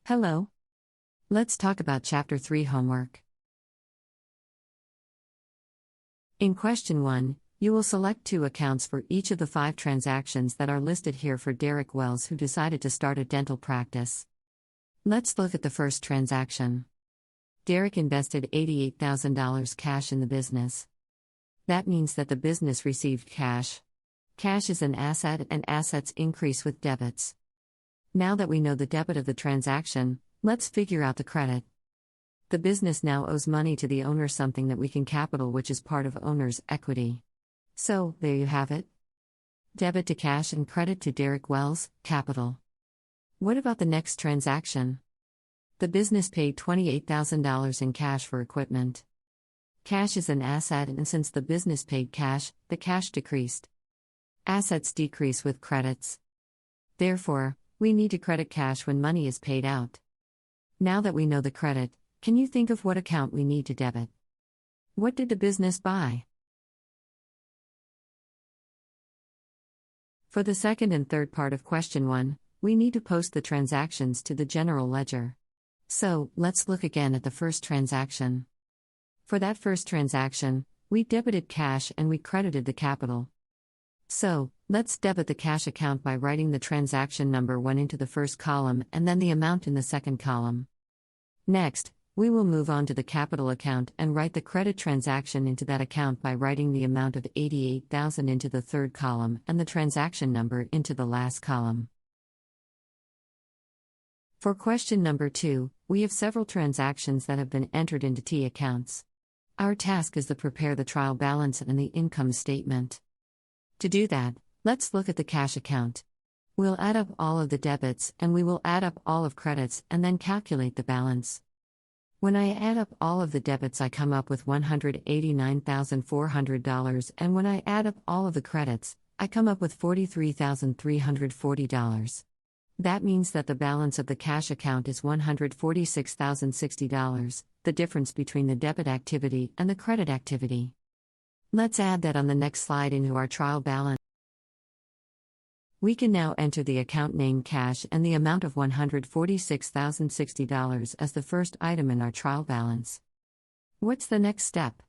Hello. Let's talk about Chapter 3 homework. In question 1, you will select 2 accounts for each of the 5 transactions that are listed here for Derek Wells, who decided to start a dental practice. Let's look at the first transaction. Derek invested $88,000 cash in the business. That means that the business received cash. Cash is an asset, and assets increase with debits. Now that we know the debit of the transaction, let's figure out the credit. The business now owes money to the owner, something that we can capital, which is part of owner's equity. So, there you have it. Debit to cash and credit to Derek Wells, capital. What about the next transaction? The business paid $28,000 in cash for equipment. Cash is an asset, and since the business paid cash, the cash decreased. Assets decrease with credits. Therefore, we need to credit cash when money is paid out. Now that we know the credit, can you think of what account we need to debit? What did the business buy? For the second and third part of question 1, we need to post the transactions to the general ledger. So, let's look again at the first transaction. For that first transaction, we debited cash and we credited the capital. So, let's debit the cash account by writing the transaction number 1 into the first column and then the amount in the second column. Next, we will move on to the capital account and write the credit transaction into that account by writing the amount of $88,000 into the third column and the transaction number into the last column. For question number 2, we have several transactions that have been entered into T accounts. Our task is to prepare the trial balance and the income statement. To do that, let's look at the cash account. We'll add up all of the debits and we will add up all of credits and then calculate the balance. When I add up all of the debits, I come up with $189,400, and when I add up all of the credits, I come up with $43,340. That means that the balance of the cash account is $146,060, the difference between the debit activity and the credit activity. Let's add that on the next slide into our trial balance. We can now enter the account name cash and the amount of $146,060 as the first item in our trial balance. What's the next step?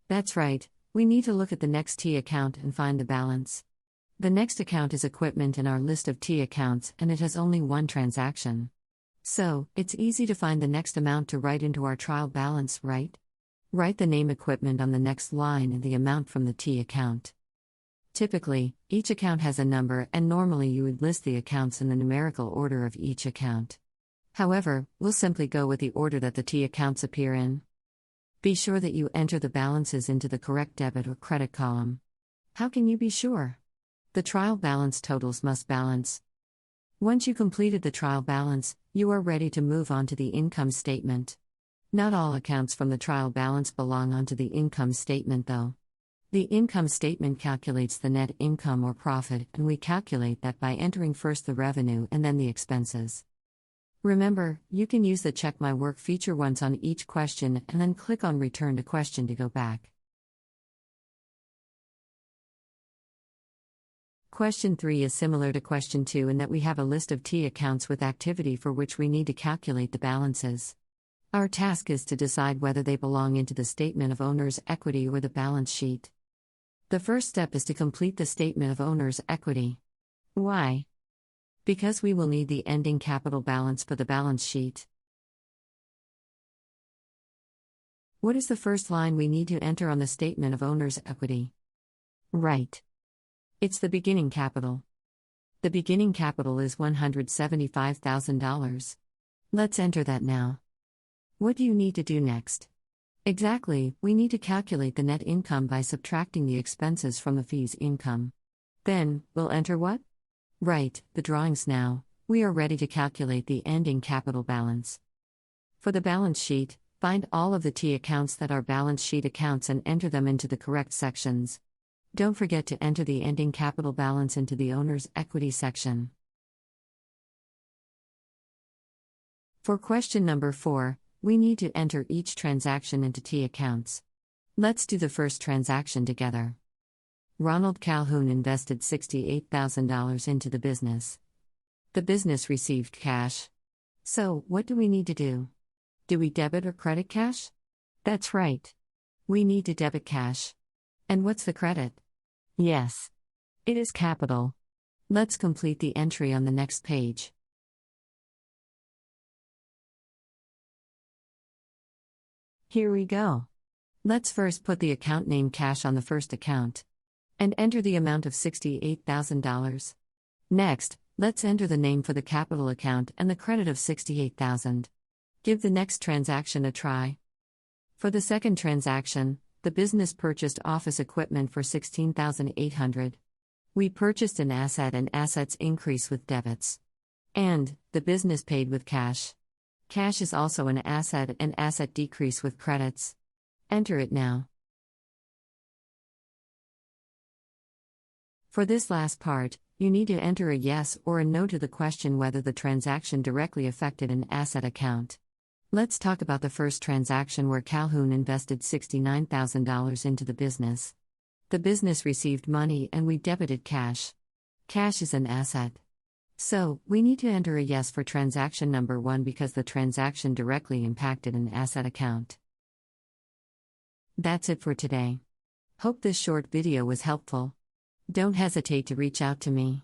That's right, we need to look at the next T account and find the balance. The next account is equipment in our list of T accounts, and it has only 1 transaction. So, it's easy to find the next amount to write into our trial balance, right? Write the name equipment on the next line and the amount from the T account. Typically, each account has a number, and normally you would list the accounts in the numerical order of each account. However, we'll simply go with the order that the T accounts appear in. Be sure that you enter the balances into the correct debit or credit column. How can you be sure? The trial balance totals must balance. Once you completed the trial balance, you are ready to move on to the income statement. Not all accounts from the trial balance belong onto the income statement, though. The income statement calculates the net income or profit, and we calculate that by entering first the revenue and then the expenses. Remember, you can use the Check My Work feature once on each question and then click on Return to Question to go back. Question 3 is similar to question 2 in that we have a list of T accounts with activity for which we need to calculate the balances. Our task is to decide whether they belong into the statement of owner's equity or the balance sheet. The first step is to complete the statement of owner's equity. Why? Because we will need the ending capital balance for the balance sheet. What is the first line we need to enter on the statement of owner's equity? Right. It's the beginning capital. The beginning capital is $175,000. Let's enter that now. What do you need to do next? Exactly, we need to calculate the net income by subtracting the expenses from the fees income. Then, we'll enter what? Right, the drawings now. We are ready to calculate the ending capital balance. For the balance sheet, find all of the T accounts that are balance sheet accounts and enter them into the correct sections. Don't forget to enter the ending capital balance into the owner's equity section. For question number 4, we need to enter each transaction into T accounts. Let's do the first transaction together. Ronald Calhoun invested $68,000 into the business. The business received cash. So, what do we need to do? Do we debit or credit cash? That's right. We need to debit cash. And what's the credit? Yes. It is capital. Let's complete the entry on the next page. Here we go. Let's first put the account name cash on the first account. And enter the amount of $68,000. Next, let's enter the name for the capital account and the credit of $68,000. Give the next transaction a try. For the second transaction, the business purchased office equipment for $16,800. We purchased an asset and assets increase with debits. And, the business paid with cash. Cash is also an asset and asset decrease with credits. Enter it now. For this last part, you need to enter a yes or a no to the question whether the transaction directly affected an asset account. Let's talk about the first transaction where Calhoun invested $69,000 into the business. The business received money and we debited cash. Cash is an asset. So, we need to enter a yes for transaction number 1 because the transaction directly impacted an asset account. That's it for today. Hope this short video was helpful. Don't hesitate to reach out to me.